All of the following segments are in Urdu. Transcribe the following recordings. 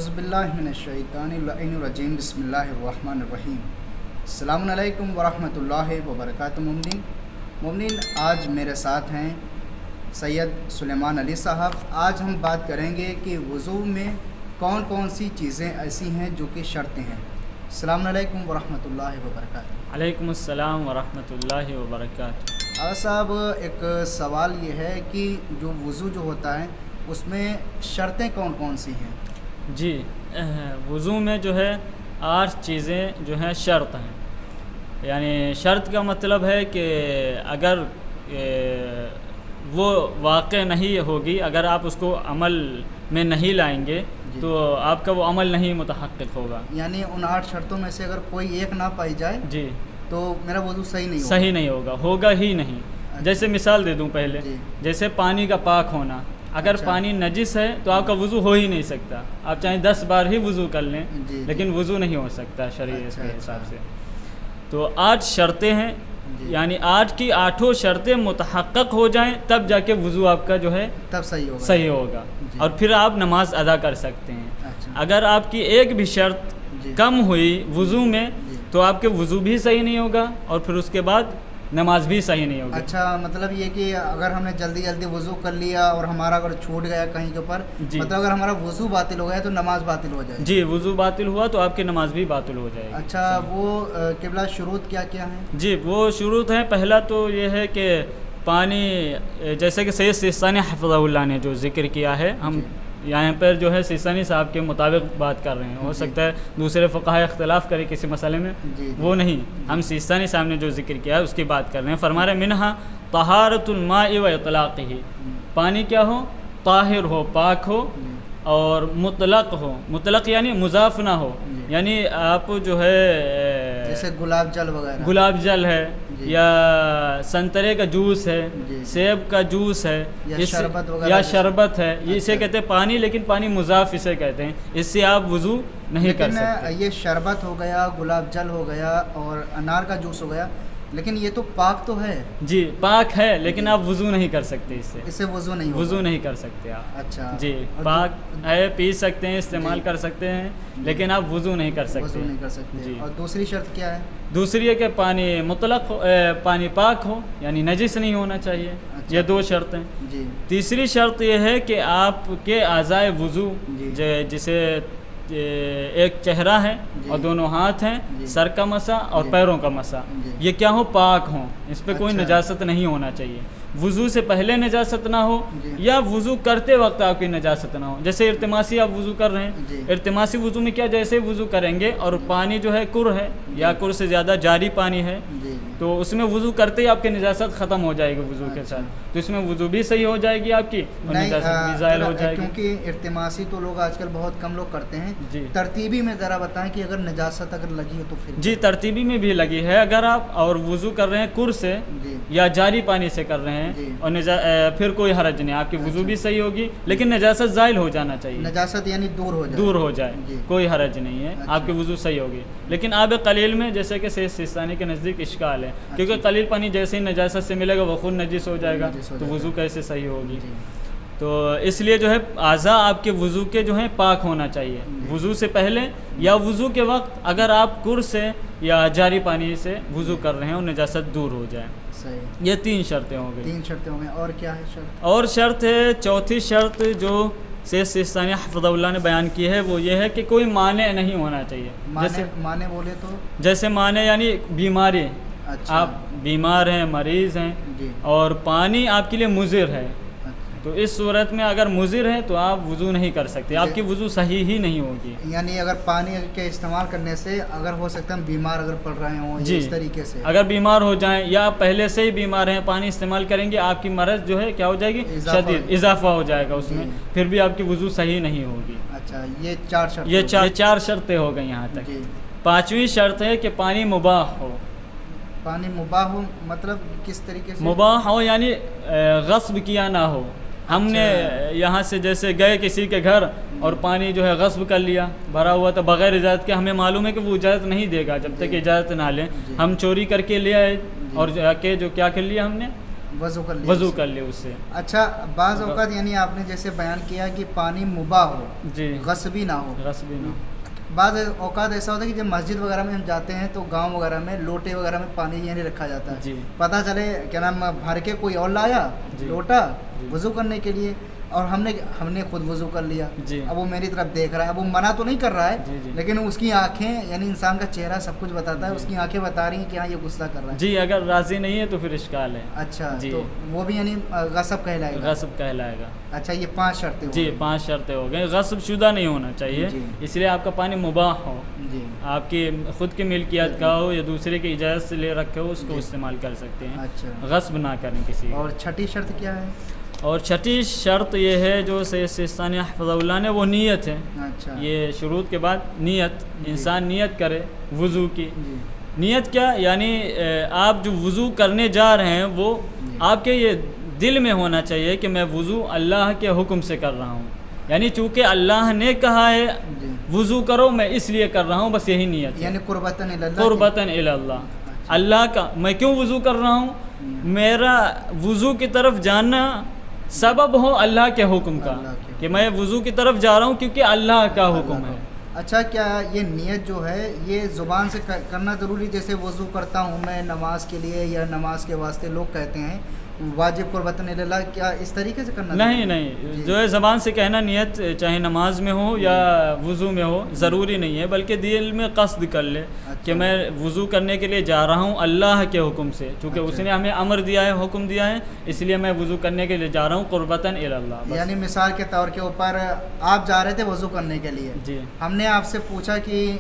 اعوذ باللہ من الشیطان اللعین الرجیم بسم اللہ الرحمن الرحیم۔ السلام علیکم ورحمۃ اللہ وبرکاتہ۔ مومنین آج میرے ساتھ ہیں سید سلیمان علی صاحب۔ آج ہم بات کریں گے کہ وضو میں کون کون سی چیزیں ایسی ہیں جو کہ شرطیں ہیں۔ السلام علیکم ورحمۃ اللہ وبرکاتہ۔ علیکم السلام ورحمۃ اللہ وبرکاتہ۔ صاحب ایک سوال یہ ہے کہ جو وضو جو ہوتا ہے اس میں شرطیں کون کون سی ہیں؟ جی، وضو میں جو ہے 8 چیزیں جو ہیں شرط ہیں۔ یعنی شرط کا مطلب ہے کہ اگر وہ واقع نہیں ہوگی، اگر آپ اس کو عمل میں نہیں لائیں گے تو آپ کا وہ عمل نہیں متحقق ہوگا۔ یعنی ان 8 شرطوں میں سے اگر کوئی ایک نہ پائی جائے جی تو میرا وضو صحیح نہیں ہوگا۔ ہوگا ہی نہیں۔ جیسے مثال دے دوں پہلے، جیسے پانی کا پاک ہونا۔ اگر پانی نجس ہے تو آپ کا وضو ہو ہی نہیں سکتا، آپ چاہے 10 بار ہی وضو کر لیں لیکن وضو نہیں ہو سکتا شریعت کے حساب سے۔ تو 8 شرطیں ہیں، یعنی 8 کی 8 شرطیں متحقق ہو جائیں تب جا کے وضو آپ کا جو ہے تب صحیح ہوگا اور پھر آپ نماز ادا کر سکتے ہیں۔ اگر آپ کی ایک بھی شرط کم ہوئی وضو میں تو آپ کے وضو بھی صحیح نہیں ہوگا اور پھر اس کے بعد نماز بھی صحیح نہیں ہوگی۔ اچھا، مطلب یہ کہ اگر ہم نے جلدی وضو کر لیا اور ہمارا اگر چھوٹ گیا کہیں کے اوپر، مطلب اگر ہمارا وضو باطل ہو گیا تو نماز باطل ہو جائے؟ جی، وضو باطل ہوا تو آپ کی نماز بھی باطل ہو جائے گی۔ اچھا، وہ قبلہ شروط کیا کیا ہیں؟ جی، وہ شروط ہیں۔ پہلا تو یہ ہے کہ پانی، جیسے کہ سید سیستانی حفظہ اللہ نے جو ذکر کیا ہے، ہم یہاں پر جو ہے سیستانی صاحب کے مطابق بات کر رہے ہیں۔ ہو سکتا ہے دوسرے فقہاء اختلاف کرے کسی مسئلے میں، وہ نہیں، ہم سیستانی صاحب نے جو ذکر کیا ہے اس کی بات کر رہے ہیں۔ فرما رہے منہا طہارۃ الماء و اطلاقہ، پانی کیا ہو؟ طاہر ہو، پاک ہو اور مطلق ہو۔ مطلق یعنی مضاف نہ ہو، یعنی آپ جو ہے جیسے گلاب جل وغیرہ، گلاب جل ہے یا سنترے کا جوس ہے، سیب کا جوس ہے یا شربت ہے، یہ اسے کہتے ہیں پانی، لیکن پانی مضاف اسے کہتے ہیں۔ اس سے آپ وضو نہیں کر سکتے۔ یہ شربت ہو گیا، گلاب جل ہو گیا اور انار کا جوس ہو گیا، لیکن یہ تو پاک تو ہے۔ جی، پاک ہے لیکن آپ وضو نہیں کر سکتے اس سے وضو نہیں کر سکتے آپ۔ اچھا جی، پاک ہے، پی سکتے ہیں، استعمال کر سکتے ہیں، لیکن آپ وضو نہیں کر سکتے۔ جی، اور دوسری شرط کیا ہے؟ دوسری ہے کہ پانی مطلق پانی پاک ہو، یعنی نجس نہیں ہونا چاہیے۔ یہ 2 شرطیں۔ جی، تیسری شرط یہ ہے کہ آپ کے اعضائے وضو، جسے ایک چہرہ ہے اور دونوں ہاتھ ہیں، سر کا مسا اور پیروں کا مسا، یہ کیا ہو؟ پاک ہوں، اس پہ کوئی نجاست نہیں ہونا چاہیے۔ وضو سے پہلے نجاست نہ ہو یا وضو کرتے وقت آپ کی نجاست نہ ہو۔ جیسے ارتماسی آپ وضو کر رہے ہیں، ارتماسی وضو میں کیا، جیسے وضو کریں گے اور پانی جو ہے کر ہے یا کر سے زیادہ جاری پانی ہے تو اس میں وضو کرتے ہی آپ کی نجاست ختم ہو جائے گی وضو کے ساتھ، تو اس میں وضو بھی صحیح ہو جائے گی آپ کی اور نجاست بھی زائل ہو جائے گی۔ کیونکہ ارتماسی تو لوگ آج کل بہت کم لوگ کرتے ہیں۔ ترتیبی میں ذرا بتائیں کہ اگر نجاست اگر لگی ہو تو پھر؟ جی، ترتیبی میں بھی لگی ہے۔ اگر آپ اور وضو کر رہے ہیں کر سے یا جاری پانی سے کر رہے ہیں اور پھر کوئی حرج نہیں، آپ کی وضو بھی صحیح ہوگی، لیکن نجاست زائل ہو جانا چاہیے۔ نجاست یعنی دور ہو جائے، کوئی حرج نہیں ہے، آپ کی وضو صحیح ہوگی۔ لیکن آب قلیل میں جیسے کہ سید سیستانی کے نزدیک اشکال ہے، کیونکہ قلیل پانی جیسے ہی نجاست سے ملے گا وہ خود نجس ہو جائے گا، تو وضو کیسے صحیح ہوگی؟ تو اس لیے جو ہے اعضاء آپ کے وضو کے جو ہیں پاک ہونا چاہیے، وضو سے پہلے یا وضو کے وقت اگر آپ کر سے یا جاری پانی سے وضو کر رہے ہیں اور نجاست دور ہو جائے۔ یہ 3 شرطیں ہو گئی۔ 3 شرطیں ہو گئی، اور کیا ہے شرط؟ اور شرط ہے چوتھی شرط جو سید سیستانی حفظہ اللہ نے بیان کی ہے، وہ یہ ہے کہ کوئی مانع نہیں ہونا چاہیے۔ جیسے مانع بولے تو جیسے مانع یعنی بیماری، آپ بیمار ہیں، مریض ہیں اور پانی آپ کے لیے مضر ہے، تو اس صورت میں اگر مضر ہے تو آپ وضو نہیں کر سکتے، آپ کی وضو صحیح ہی نہیں ہوگی۔ یعنی اگر پانی کے استعمال کرنے سے اگر ہو سکتا ہے ہم بیمار اگر پڑ رہے ہوں اس طریقے سے، اگر بیمار ہو جائیں یا آپ پہلے سے ہی بیمار ہیں، پانی استعمال کریں گے آپ کی مرض جو ہے کیا ہو جائے گی؟ شدید، اضافہ ہو جائے گا اس میں، پھر بھی آپ کی وضو صحیح نہیں ہوگی۔ اچھا، یہ 4 شرط، یہ 4 شرطیں ہو گئی یہاں تک۔ 5ویں شرط ہے کہ پانی مباح ہو۔ پانی مباح ہو مطلب کس طریقے سے؟ مباح ہو یعنی غصب کیا نہ ہو۔ ہم نے یہاں سے جیسے گئے کسی کے گھر اور پانی جو ہے غصب کر لیا، بھرا ہوا تو بغیر اجازت کے، ہمیں معلوم ہے کہ وہ اجازت نہیں دے گا جب تک اجازت نہ لیں، ہم چوری کر کے لے آئے اور جا کے جو کیا کر لیا ہم نے وضو کر لیا، وضو کر لے اس سے. اچھا بعض اوقات یعنی آپ نے جیسے بیان کیا کہ پانی مباح ہو، جی غصبی نہ ہو. غصبی نہ. بعض اوقات ایسا ہوتا ہے کہ جب مسجد وغیرہ میں ہم جاتے ہیں تو گاؤں وغیرہ میں لوٹے وغیرہ میں پانی یعنی رکھا جاتا ہے. جی پتہ چلے کیا نام بھر کے کوئی اور لایا جی. لوٹا جی. وضو کرنے کے لیے، اور ہم نے خود وضو کر لیا. جی. اب وہ میری طرف دیکھ رہا ہے، اب وہ منع تو نہیں کر رہا ہے، جی جی. لیکن اس کی آنکھیں یعنی انسان کا چہرہ سب کچھ بتاتا ہے، اس کی آنکھیں بتا رہی ہیں کہ ہاں یہ غصہ کر رہا ہے. جی اگر راضی نہیں ہے تو پھر اشکال ہے. اچھا جی. تو وہ بھی یعنی غصب کہلائے گا. غصب کہلائے گا. اچھا یہ 5 شرطیں ہو جی گئی. 5 شرطیں ہو گئے. غصب شدہ نہیں ہونا چاہیے، جی. اس لیے آپ کا پانی مباح ہو، جی آپ کی خود کی ملکیت کا ہو یا دوسرے کی اجازت سے لے رکھے ہو، اس کو جی. استعمال کر سکتے ہیں. اچھا غصب نہ کریں کسی. اور چھٹی شرط کیا ہے؟ اور چھٹی شرط یہ ہے جو سید سیستانی حفظہ اللہ نے، وہ نیت ہے. اچھا یہ شروط کے بعد نیت، انسان نیت کرے وضو کی. جی نیت کیا یعنی آپ جو وضو کرنے جا رہے ہیں وہ جی. آپ کے یہ دل میں ہونا چاہیے کہ میں وضو اللہ کے حکم سے کر رہا ہوں، یعنی چونکہ اللہ نے کہا ہے جی. وضو کرو میں اس لیے کر رہا ہوں، بس یہی نیت ہے. یعنی قربتاً اللہ. قربتاً الی اللہ. اللہ کا میں کیوں وضو کر رہا ہوں؟ میرا وضو کی طرف جانا سبب ہو اللہ کے حکم کا، کہ میں وضو کی طرف جا رہا ہوں کیونکہ اللہ کا حکم ہے. اچھا کیا یہ نیت جو ہے یہ زبان سے کرنا ضروری؟ جیسے وضو کرتا ہوں میں نماز کے لیے یا نماز کے واسطے لوگ کہتے ہیں واجب قربتاً اللہ، کیا اس طریقے سے کرنا؟ نہیں نہیں، جو ہے زبان سے کہنا نیت چاہے نماز میں ہو یا وضو میں ہو ضروری نہیں ہے، بلکہ دل میں قصد کر لے کہ میں وضو کرنے کے لیے جا رہا ہوں اللہ کے حکم سے، چونکہ اس نے ہمیں امر دیا ہے، حکم دیا ہے، اس لیے میں وضو کرنے کے لیے جا رہا ہوں قربتاً الی اللہ. یعنی مثال کے طور کے اوپر آپ جا رہے تھے وضو کرنے کے لیے، جی. ہم نے آپ سے پوچھا کہ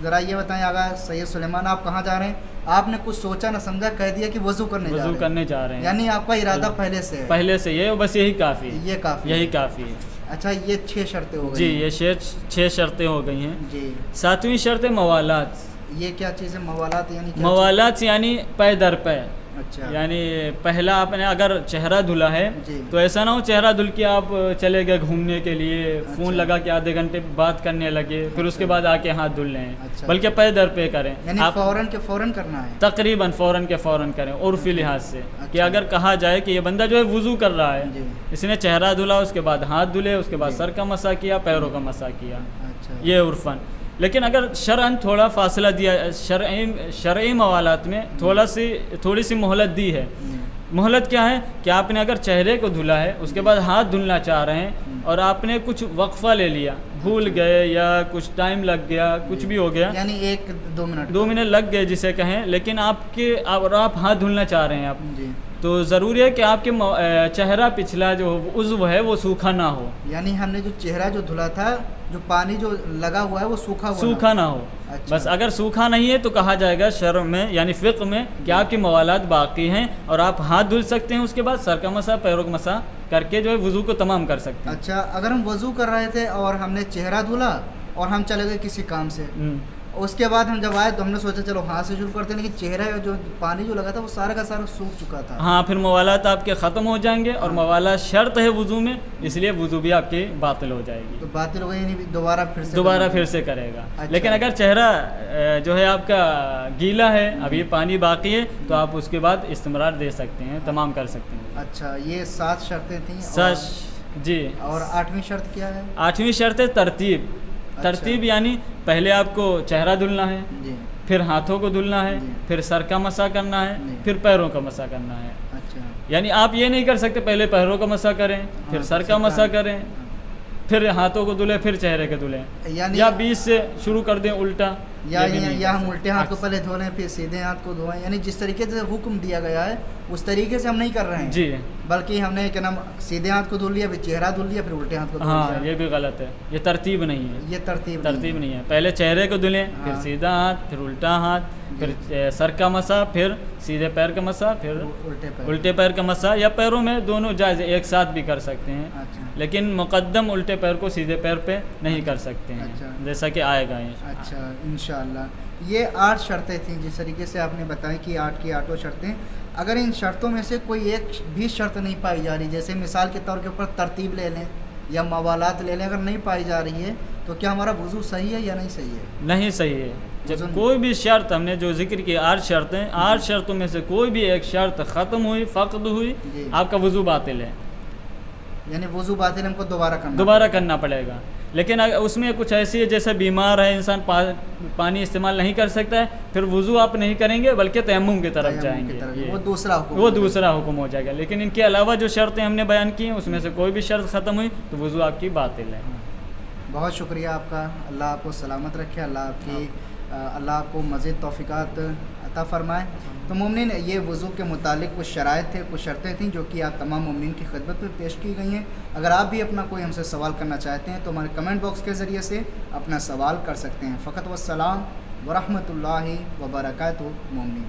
ذرا یہ بتائیں آغا سید سلیمان آپ کہاں جا رہے ہیں؟ آپ نے کچھ سوچا نہ سمجھا، کہہ دیا کہ وضو کرنے جا رہے ہیں. یعنی آپ کا ارادہ پہلے سے ہے؟ پہلے سے یہ بس یہی کافی ہے. یہ کافی یہی کافی ہے. اچھا یہ 6 شرطیں ہو گئی. جی یہ 6 شرطیں ہو گئی ہیں. جی. 7ویں شرط ہے موالات. یہ کیا چیز ہے موالات؟ یعنی موالات یعنی پے در پے. اچھا یعنی پہلا آپ نے اگر چہرہ دھلا ہے جی. تو ایسا نہ ہو چہرہ دھل کے آپ چلے گئے گھومنے کے لیے، فون لگا کے آدھے گھنٹے بات کرنے لگے، پھر اس کے بعد آ کے ہاتھ دھل لیں، بلکہ پے در پے کریں. یعنی فوراً کرنا ہے؟ تقریباً فوراً کے فوراً کریں عرفی لحاظ سے، کہ اگر کہا جائے کہ یہ بندہ جو ہے وضو کر رہا ہے، اس نے چہرہ دھلا، اس کے بعد ہاتھ دھلے، اس کے بعد سر کا مسح کیا، پیروں کا مسح کیا، یہ عرفاً. لیکن اگر شرعاً تھوڑا فاصلہ دیا، شرعی موالات میں تھوڑی سی مہلت دی ہے. مہلت کیا ہے کہ آپ نے اگر چہرے کو دھلا ہے، اس کے بعد ہاتھ دھلنا چاہ رہے ہیں، اور آپ نے کچھ وقفہ لے لیا، بھول گئے یا کچھ ٹائم لگ گیا، کچھ بھی ہو گیا، یعنی 1-2 منٹ لگ گئے جسے کہیں، لیکن آپ ہاتھ دھلنا چاہ رہے ہیں آپ، تو ضروری ہے کہ آپ کے چہرہ پچھلا جو عضو ہے وہ سوکھا نہ ہو. یعنی ہم نے جو چہرہ جو دھلا تھا، جو پانی جو لگا ہوا ہے وہ سوکھا نہ ہو. بس اگر سوکھا نہیں ہے تو کہا جائے گا شرع میں یعنی فقہ میں کہ آپ کی موالات باقی ہیں، اور آپ ہاتھ دھل سکتے ہیں، اس کے بعد سر کا مسح، پیروں کا مسح کر کے جو ہے وضو کو تمام کر سکتے ہیں. اچھا اگر ہم وضو کر رہے تھے اور ہم نے چہرہ دھلا اور ہم چلے گئے کسی کام سے، اس کے بعد ہم جب آئے تو ہم نے سوچا چلو ہاتھ سے شروع کرتے ہیں، لیکن چہرہ جو پانی جو لگا تھا وہ سارا کا سارا سوکھ چکا تھا. ہاں پھر موالات آپ کے ختم ہو جائیں گے، اور موالات شرط ہے وضو میں، اس لیے وضو بھی آپ کی باطل ہو جائے گی. تو باطل ہو گئی یعنی دوبارہ پھر سے کرے گا. لیکن اگر چہرہ جو ہے آپ کا گیلا ہے، ابھی پانی باقی ہے، تو آپ اس کے بعد استمرار دے سکتے ہیں، تمام کر سکتے ہیں. اچھا یہ 7 شرطیں تھیں. جی. اور 8ویں شرط کیا ہے؟ 8ویں شرط ہے ترتیب. ترتیب یعنی پہلے آپ کو چہرہ دھلنا ہے، پھر ہاتھوں کو دھلنا ہے، پھر سر کا مسح کرنا ہے، پھر پیروں کا مسح کرنا ہے. یعنی آپ یہ نہیں کر سکتے پہلے پیروں کا مسح کریں، پھر سر کا مسح کریں، پھر ہاتھوں کو دھلیں، پھر چہرے کے دھلیں، یا بیچ سے شروع کر دیں الٹا، یا ہم الٹے ہاتھ کو پہلے دھولیں پھر سیدھے ہاتھ کو دھوئیں. یعنی جس طریقے سے حکم دیا گیا ہے اس طریقے سے ہم نہیں کر رہے ہیں. جی. بلکہ ہم نے کیا نام سیدھے ہاتھ کو دھل لیا، پھر چہرہ دھل لیا، پھر الٹے ہاتھ کو دھل لیا. ہاں یہ بھی غلط ہے، یہ ترتیب نہیں ہے. یہ ترتیب نہیں ہے. پہلے چہرے کو دھلیں، پھر سیدھا ہاتھ، پھر الٹا ہاتھ، پھر سر کا مسح، پھر سیدھے پیر کا مسح، پھر الٹے پیر کا مسح، یا پیروں میں دونوں جائز ایک ساتھ بھی کر سکتے ہیں. لیکن مقدم الٹے پیر کو سیدھے پیر پہ نہیں کر سکتے ہیں، جیسا کہ آئے گا. اچھا انشاءاللہ. یہ 8 شرطیں تھیں جس طریقے سے آپ نے بتائی کہ 8 کی 8 شرطیں. اگر ان شرطوں میں سے کوئی ایک بھی شرط نہیں پائی جا رہی، جیسے مثال کے طور کے اوپر ترتیب لے لیں یا موالات لے لیں، اگر نہیں پائی جا رہی ہے تو تو کیا ہمارا وضو صحیح ہے یا نہیں صحیح ہے؟ نہیں صحیح ہے. جب کوئی بھی شرط ہم نے جو ذکر کی 8 شرطیں، 8 شرطوں میں سے کوئی بھی ایک شرط ختم ہوئی، فقد ہوئی، آپ کا وضو باطل ہے. یعنی وضو باطل ہم کو دوبارہ کرنا پڑے گا. لیکن اس میں کچھ ایسی ہے جیسے بیمار ہے انسان، پانی استعمال نہیں کر سکتا ہے، پھر وضو آپ نہیں کریں گے بلکہ تیمم کی طرف جائیں گے، وہ دوسرا حکم ہو جائے گا. لیکن ان کے علاوہ جو شرطیں ہم نے بیان کی ہیں اس میں سے کوئی بھی شرط ختم ہوئی تو وضو آپ کی باطل ہے. بہت شکریہ آپ کا. اللہ آپ کو سلامت رکھے، اللہ آپ کو مزید توفیقات عطا فرمائے. تو مومنین، یہ وضو کے متعلق کچھ شرائط تھے، کچھ شرطیں تھیں جو کہ آپ تمام مومنین کی خدمت میں پیش کی گئی ہیں. اگر آپ بھی اپنا کوئی ہم سے سوال کرنا چاہتے ہیں تو ہمارے کمنٹ باکس کے ذریعے سے اپنا سوال کر سکتے ہیں. فقط والسلام ورحمۃ اللہ وبرکاتہ مومنین.